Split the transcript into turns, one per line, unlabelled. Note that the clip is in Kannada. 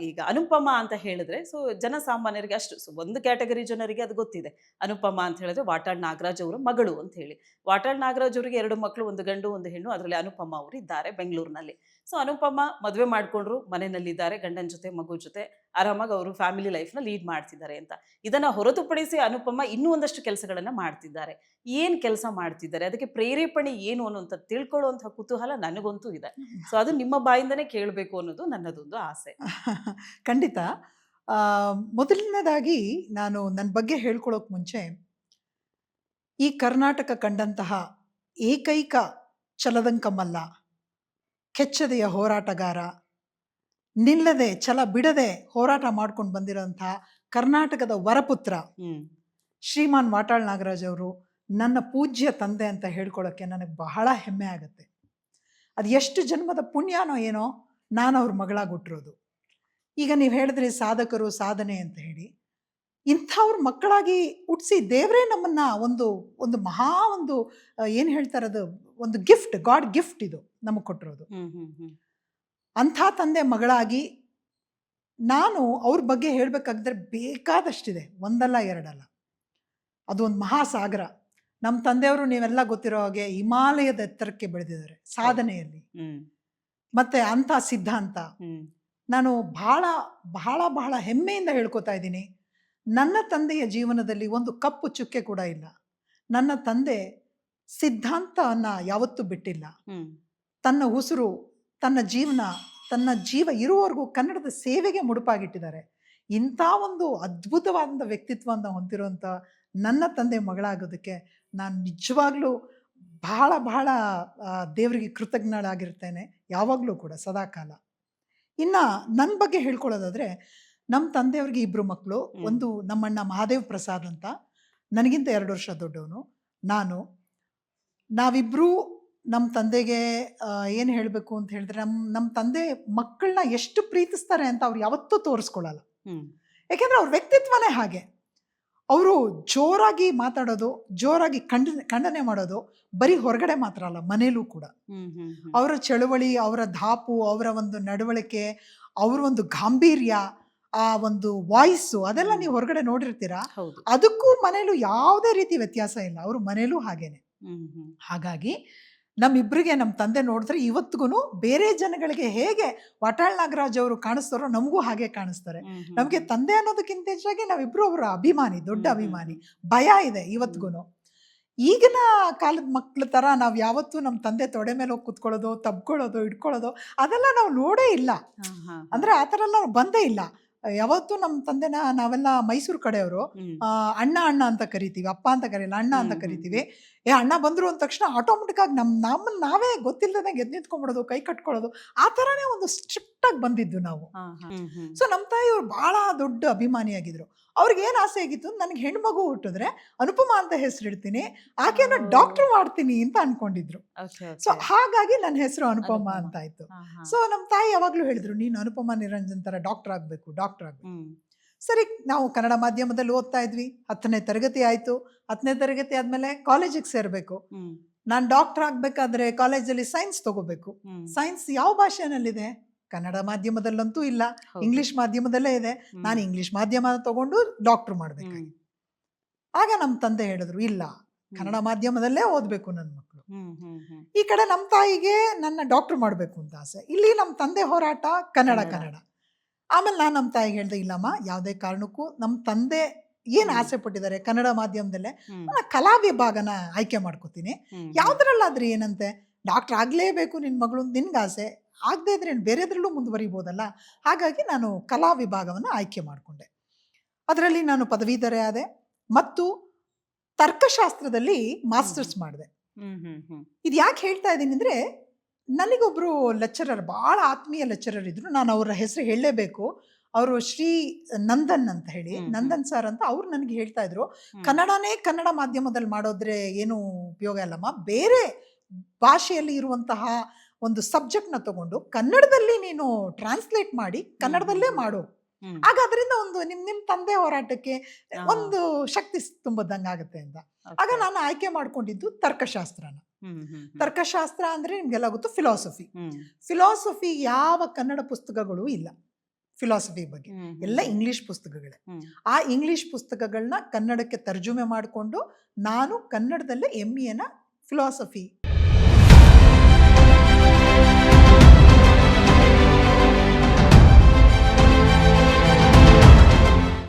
ಈಗ ಅನುಪಮ ಅಂತ ಹೇಳಿದ್ರೆ ಜನಸಾಮಾನ್ಯರಿಗೆ ಅಷ್ಟು ಒಂದು ಕ್ಯಾಟಗರಿ ಜನರಿಗೆ ಅದು ಗೊತ್ತಿದೆ. ಅನುಪಮ ಅಂತ ಹೇಳಿದ್ರೆ ವಾಟಾಳ್ ನಾಗರಾಜ್ ಅವರ ಮಗಳು ಅಂತ ಹೇಳಿ. ವಾಟಾಳ್ ನಾಗರಾಜ್ ಅವರಿಗೆ 2 ಮಕ್ಕಳು, 1 ಗಂಡು, 1 ಹೆಣ್ಣು. ಅದರಲ್ಲಿ ಅನುಪಮ ಅವರು ಇದ್ದಾರೆ ಬೆಂಗಳೂರಿನಲ್ಲಿ. ಅನುಪಮ ಮದುವೆ ಮಾಡ್ಕೊಂಡ್ರು, ಮನೆಯಲ್ಲಿದ್ದಾರೆ ಗಂಡನ ಜೊತೆ, ಮಗು ಜೊತೆ ಆರಾಮಾಗಿ ಅವರು ಫ್ಯಾಮಿಲಿ ಲೈಫ್‌ನ ಲೀಡ್ ಮಾಡ್ತಿದ್ದಾರೆ ಅಂತ. ಇದನ್ನ ಹೊರತುಪಡಿಸಿ ಅನುಪಮ ಇನ್ನೂ ಒಂದಷ್ಟು ಕೆಲಸಗಳನ್ನ ಮಾಡ್ತಿದ್ದಾರೆ. ಏನ್ ಕೆಲಸ ಮಾಡ್ತಿದ್ದಾರೆ? ಅದಕ್ಕೆ ಪ್ರೇರೇಪಣೆ ಏನು ಅನ್ನುವಂಥದ್ದು ತಿಳ್ಕೊಳ್ಳುವಂತಹ ಕುತೂಹಲ ನನಗಂತೂ ಇದೆ. ಅದು ನಿಮ್ಮ ಬಾಯಿಂದನೇ ಕೇಳಬೇಕು ಅನ್ನೋದು ನನ್ನದೊಂದು ಆಸೆ.
ಖಂಡಿತ. ಮೊದಲನೇದಾಗಿ ನಾನು ನನ್ನ ಬಗ್ಗೆ ಹೇಳ್ಕೊಳ್ಳೋಕೆ ಮುಂಚೆ, ಈ ಕರ್ನಾಟಕ ಕಂಡಂತಹ ಏಕೈಕ ಛಲದಂಕಮಲ್ಲ, ಕೆಚ್ಚದೆಯ ಹೋರಾಟಗಾರ, ನಿಲ್ಲದೆ ಛಲ ಬಿಡದೆ ಹೋರಾಟ ಮಾಡ್ಕೊಂಡು ಬಂದಿರೋಂತಹ ಕರ್ನಾಟಕದ ವರಪುತ್ರ ಶ್ರೀಮಾನ್ ವಾಟಾಳ್ ನಾಗರಾಜ್ ಅವರು ನನ್ನ ಪೂಜ್ಯ ತಂದೆ ಅಂತ ಹೇಳ್ಕೊಳ್ಳೋಕ್ಕೆ ನನಗೆ ಬಹಳ ಹೆಮ್ಮೆ ಆಗುತ್ತೆ. ಅದು ಎಷ್ಟು ಜನ್ಮದ ಪುಣ್ಯನೋ ಏನೋ ನಾನು ಅವ್ರ ಮಗಳಾಗಿ ಹುಟ್ಟಿರೋದು. ಈಗ ನೀವು ಹೇಳಿದ್ರಿ ಸಾಧಕರು ಸಾಧನೆ ಅಂತ ಹೇಳಿ, ಇಂಥವ್ರ ಮಕ್ಕಳಾಗಿ ಹುಟ್ಟಿಸಿ ದೇವರೇ ನಮ್ಮನ್ನ ಒಂದು ಮಹಾ ಏನು ಹೇಳ್ತಾರೆ, ಅದು ಒಂದು ಗಿಫ್ಟ್, ಗಾಡ್ ಗಿಫ್ಟ್ ಇದು ನಮಗೆ ಕೊಟ್ಟಿರೋದು. ಅಂಥ ತಂದೆ ಮಗಳಾಗಿ ನಾನು ಅವ್ರ ಬಗ್ಗೆ ಹೇಳ್ಬೇಕಾಗಿದ್ರೆ ಬೇಕಾದಷ್ಟಿದೆ, ಒಂದಲ್ಲ ಎರಡಲ್ಲ. ಅದು ಒಂದು ಮಹಾಸಾಗರ. ನಮ್ಮ ತಂದೆಯವರು ನೀವೆಲ್ಲ ಗೊತ್ತಿರೋ ಹಾಗೆ ಹಿಮಾಲಯದ ಎತ್ತರಕ್ಕೆ ಬೆಳೆದಿದ್ದಾರೆ ಸಾಧನೆಯಲ್ಲಿ. ಮತ್ತೆ ಅಂಥ ಸಿದ್ಧಾಂತ ನಾನು ಬಹಳ ಬಹಳ ಬಹಳ ಹೆಮ್ಮೆಯಿಂದ ಹೇಳ್ಕೊತಾ ಇದ್ದೀನಿ. ನನ್ನ ತಂದೆಯ ಜೀವನದಲ್ಲಿ ಒಂದು ಕಪ್ಪು ಚುಕ್ಕೆ ಕೂಡ ಇಲ್ಲ. ನನ್ನ ತಂದೆ ಸಿದ್ಧಾಂತವನ್ನ ಯಾವತ್ತೂ ಬಿಟ್ಟಿಲ್ಲ. ತನ್ನ ಉಸಿರು, ತನ್ನ ಜೀವ ಇರುವವರೆಗೂ ಕನ್ನಡದ ಸೇವೆಗೆ ಮುಡುಪಾಗಿಟ್ಟಿದ್ದಾರೆ. ಇಂಥ ಒಂದು ಅದ್ಭುತವಾದ ವ್ಯಕ್ತಿತ್ವವನ್ನು ಹೊಂದಿರುವಂಥ ನನ್ನ ತಂದೆ ಮಗಳಾಗೋದಕ್ಕೆ ನಾನು ನಿಜವಾಗ್ಲೂ ಬಹಳ ಬಹಳ ದೇವರಿಗೆ ಕೃತಜ್ಞಳಾಗಿರ್ತೇನೆ, ಯಾವಾಗಲೂ ಕೂಡ ಸದಾಕಾಲ. ಇನ್ನು ನನ್ನ ಬಗ್ಗೆ ಹೇಳ್ಕೊಳ್ಳೋದಾದರೆ, ನಮ್ಮ ತಂದೆಯವ್ರಿಗೆ 2 ಮಕ್ಕಳು. ಒಂದು ನಮ್ಮಣ್ಣ ಮಹಾದೇವ್ ಪ್ರಸಾದ್ ಅಂತ, ನನಗಿಂತ 2 ವರ್ಷ ದೊಡ್ಡವನು. ನಾವಿಬ್ಬರೂ ನಮ್ಮ ತಂದೆಗೆ ಏನು ಹೇಳಬೇಕು ಅಂತ ಹೇಳಿದ್ರೆ, ನಮ್ಮ ತಂದೆ ಮಕ್ಕಳನ್ನ ಎಷ್ಟು ಪ್ರೀತಿಸ್ತಾರೆ ಅಂತ ಅವ್ರು ಯಾವತ್ತೂ ತೋರಿಸ್ಕೊಳ್ಳಲ್ಲ. ಯಾಕೆಂದರೆ ಅವ್ರ ವ್ಯಕ್ತಿತ್ವನೇ ಹಾಗೆ. ಅವರು ಜೋರಾಗಿ ಮಾತಾಡೋದು, ಜೋರಾಗಿ ಖಂಡನೆ ಮಾಡೋದು ಬರೀ ಹೊರಗಡೆ ಮಾತ್ರ ಅಲ್ಲ, ಮನೇಲೂ ಕೂಡ. ಅವರ ಚಳುವಳಿ, ಅವರ ಧಾಪು, ಅವರ ಒಂದು ನಡವಳಿಕೆ, ಅವರ ಒಂದು ಗಾಂಭೀರ್ಯ, ಆ ಒಂದು ವಾಯ್ಸು, ಅದೆಲ್ಲ ನೀವು ಹೊರಗಡೆ ನೋಡಿರ್ತೀರಾ. ಅದಕ್ಕೂ ಮನೇಲೂ ಯಾವುದೇ ರೀತಿ ವ್ಯತ್ಯಾಸ ಇಲ್ಲ. ಅವರು ಮನೇಲೂ ಹಾಗೇನೆ. ಹಾಗಾಗಿ ನಮ್ಮಿಬ್ಬರಿಗೆ ನಮ್ಮ ತಂದೆ ನೋಡಿದ್ರೆ ಇವತ್ತಿಗೂ ಬೇರೆ ಜನಗಳಿಗೆ ಹೇಗೆ ವಾಟಾಳ್ ನಾಗರಾಜ್ ಅವರು ಕಾಣಿಸ್ತಾರೋ ನಮಗೂ ಹಾಗೆ ಕಾಣಿಸ್ತಾರೆ. ನಮಗೆ ತಂದೆ ಅನ್ನೋದಕ್ಕಿಂತ ಹೆಚ್ಚಾಗಿ ನಾವಿಬ್ರು ಅವರ ಅಭಿಮಾನಿ, ದೊಡ್ಡ ಅಭಿಮಾನಿ. ಭಯ ಇದೆ ಇವತ್ತಿಗೂ. ಈಗಿನ ಕಾಲದ ಮಕ್ಳ ಥರ ನಾವು ಯಾವತ್ತೂ ನಮ್ಮ ತಂದೆ ತೊಡೆ ಮೇಲೆ ಹೋಗಿ ಕುತ್ಕೊಳ್ಳೋದು, ತಬ್ಕೊಳ್ಳೋದು, ಇಟ್ಕೊಳ್ಳೋದು ಅದೆಲ್ಲ ನಾವು ನೋಡೇ ಇಲ್ಲ. ಅಂದರೆ ಆ ಥರ ಎಲ್ಲ ನಾವು ಬಂದೇ ಇಲ್ಲ. ಯಾವತ್ತೂ ನಮ್ಮ ತಂದೆನ ನಾವೆಲ್ಲ ಮೈಸೂರು ಕಡೆಯವರು ಅಣ್ಣ ಅಣ್ಣ ಅಂತ ಕರಿತೀವಿ, ಅಪ್ಪ ಅಂತ ಕರೀಲ್ಲ, ಅಣ್ಣ ಅಂತ ಕರಿತೀವಿ. ಅಣ್ಣ ಬಂದ್ರು ಅಂದ ತಕ್ಷಣ ಆಟೋಮೆಟಿಕ್ ಆಗಿ ನಮ್ಮನ್ನ ನಾವೇ ಗೊತ್ತಿಲ್ಲದಂಗೆ ಎದ್ದು ನಿಂತ್ಕೊಂಡ್ಬಿಡೋದು, ಕೈ ಕಟ್ಕೊಳ್ಳೋದು, ಆ ಥರನೇ ಒಂದು ಸ್ಟ್ರಿಕ್ಟ್ ಆಗಿ ಬಂದಿದ್ದು ನಾವು. ನಮ್ಮ ತಾಯಿಯವ್ರು ಬಹಳ ದೊಡ್ಡ ಅಭಿಮಾನಿಯಾಗಿದ್ರು. ಅವ್ರಿಗೆ ಏನು ಆಸೆ ಆಗಿತ್ತು, ನನಗೆ ಹೆಣ್ಮಗು ಹುಟ್ಟಿದ್ರೆ ಅನುಪಮ ಅಂತ ಹೆಸರಿಡ್ತೀನಿ, ಆಕೆನ ಡಾಕ್ಟರ್ ಮಾಡ್ತೀನಿ ಅಂತ ಅನ್ಕೊಂಡಿದ್ರು. ಹಾಗಾಗಿ ನನ್ನ ಹೆಸರು ಅನುಪಮ ಅಂತ ಆಯ್ತು. ನಮ್ಮ ತಾಯಿ ಯಾವಾಗ್ಲೂ ಹೇಳಿದ್ರು, ನೀನು ಅನುಪಮ ನಿರಂಜನ್ ತರ ಡಾಕ್ಟರ್ ಆಗ್ಬೇಕು. ಸರಿ, ನಾವು ಕನ್ನಡ ಮಾಧ್ಯಮದಲ್ಲಿ ಓದ್ತಾ ಇದ್ವಿ. 10ನೇ ತರಗತಿ ಆಯ್ತು. 10ನೇ ತರಗತಿ ಆದ್ಮೇಲೆ ಕಾಲೇಜಿಗೆ ಸೇರ್ಬೇಕು. ನಾನು ಡಾಕ್ಟರ್ ಆಗ್ಬೇಕಾದ್ರೆ ಕಾಲೇಜಲ್ಲಿ ಸೈನ್ಸ್ ತಗೋಬೇಕು. ಸೈನ್ಸ್ ಯಾವ ಭಾಷೆನಲ್ಲಿದೆ? ಕನ್ನಡ ಮಾಧ್ಯಮದಲ್ಲಂತೂ ಇಲ್ಲ, ಇಂಗ್ಲಿಷ್ ಮಾಧ್ಯಮದಲ್ಲೇ ಇದೆ. ನಾನು ಇಂಗ್ಲಿಷ್ ಮಾಧ್ಯಮ ತಗೊಂಡು ಡಾಕ್ಟರ್ ಮಾಡ್ಬೇಕಾಗಿ. ಆಗ ನಮ್ಮ ತಂದೆ ಹೇಳಿದ್ರು, ಇಲ್ಲ, ಕನ್ನಡ ಮಾಧ್ಯಮದಲ್ಲೇ ಓದ್ಬೇಕು ನನ್ನ ಮಕ್ಕಳು. ಈ ಕಡೆ ನಮ್ಮ ತಾಯಿಗೆ ನನ್ನ ಡಾಕ್ಟರ್ ಮಾಡ್ಬೇಕು ಅಂತ ಆಸೆ. ಇಲ್ಲಿ ನಮ್ಮ ತಂದೆ ಹೋರಾಟ ಕನ್ನಡ. ಆಮೇಲೆ ನಾನು ನಮ್ಮ ತಾಯಿಗೆ ಹೇಳ್ದೆ, ಇಲ್ಲಮ್ಮ, ಯಾವುದೇ ಕಾರಣಕ್ಕೂ ನಮ್ಮ ತಂದೆ ಏನು ಆಸೆ ಪಟ್ಟಿದ್ದಾರೆ ಕನ್ನಡ ಮಾಧ್ಯಮದಲ್ಲೇ, ನಾನು ಕಲಾ ವಿಭಾಗನ ಆಯ್ಕೆ ಮಾಡ್ಕೋತೀನಿ. ಯಾವ್ದ್ರಲ್ಲಾದ್ರೆ ಏನಂತೆ, ಡಾಕ್ಟರ್ ಆಗಲೇಬೇಕು ನಿನ್ನ ಮಗಳು, ನಿನ್ಗೆ ಆಸೆ ಆಗದೆ ಇದ್ರೆ ಬೇರೆದ್ರಲ್ಲೂ ಮುಂದುವರಿಬೋದಲ್ಲ. ಹಾಗಾಗಿ ನಾನು ಕಲಾ ವಿಭಾಗವನ್ನು ಆಯ್ಕೆ ಮಾಡಿಕೊಂಡೆ. ಅದರಲ್ಲಿ ನಾನು ಪದವೀಧರೆ ಆದೆ ಮತ್ತು ತರ್ಕಶಾಸ್ತ್ರದಲ್ಲಿ ಮಾಸ್ಟರ್ಸ್ ಮಾಡಿದೆ. ಇದು ಯಾಕೆ ಹೇಳ್ತಾ ಇದ್ದೀನಿ ಅಂದರೆ, ನನಗೊಬ್ಬರು ಲೆಕ್ಚರರ್, ಭಾಳ ಆತ್ಮೀಯ ಲೆಕ್ಚರರ್ ಇದ್ರು. ನಾನು ಅವರ ಹೆಸರು ಹೇಳಲೇಬೇಕು. ಅವರು ಶ್ರೀ ನಂದನ್ ಅಂತ ಹೇಳಿ, ನಂದನ್ ಸರ್ ಅಂತ. ಅವ್ರು ನನಗೆ ಹೇಳ್ತಾ ಇದ್ರು, ಕನ್ನಡ ಮಾಧ್ಯಮದಲ್ಲಿ ಮಾಡೋದ್ರೆ ಏನು ಉಪಯೋಗ ಇಲ್ಲಮ್ಮ, ಬೇರೆ ಭಾಷೆಯಲ್ಲಿ ಇರುವಂತಹ ಒಂದು ಸಬ್ಜೆಕ್ಟ್ನ ತಗೊಂಡು ಕನ್ನಡದಲ್ಲಿ ನೀನು ಟ್ರಾನ್ಸ್ಲೇಟ್ ಮಾಡಿ ಕನ್ನಡದಲ್ಲೇ ಮಾಡು. ಆಗ ಅದರಿಂದ ಒಂದು ನಿಮ್ಮ ತಂದೆ ಹೋರಾಟಕ್ಕೆ ಒಂದು ಶಕ್ತಿ ತುಂಬದಂಗಾಗತ್ತೆ ಅಂತ. ಆಗ ನಾನು ಆಯ್ಕೆ ಮಾಡ್ಕೊಂಡಿದ್ದು ತರ್ಕಶಾಸ್ತ್ರನ. ತರ್ಕಶಾಸ್ತ್ರ ಅಂದ್ರೆ ನಿಮ್ಗೆಲ್ಲ ಗೊತ್ತು, ಫಿಲಾಸಫಿ. ಫಿಲಾಸಫಿ ಯಾವ ಕನ್ನಡ ಪುಸ್ತಕಗಳು ಇಲ್ಲ. ಫಿಲಾಸಫಿ ಬಗ್ಗೆ, ಎಲ್ಲ ಇಂಗ್ಲಿಷ್ ಪುಸ್ತಕಗಳೇ. ಆ ಇಂಗ್ಲಿಷ್ ಪುಸ್ತಕಗಳನ್ನ ಕನ್ನಡಕ್ಕೆ ತರ್ಜುಮೆ ಮಾಡಿಕೊಂಡು ನಾನು ಕನ್ನಡದಲ್ಲೇ ME ಫಿಲಾಸಫಿ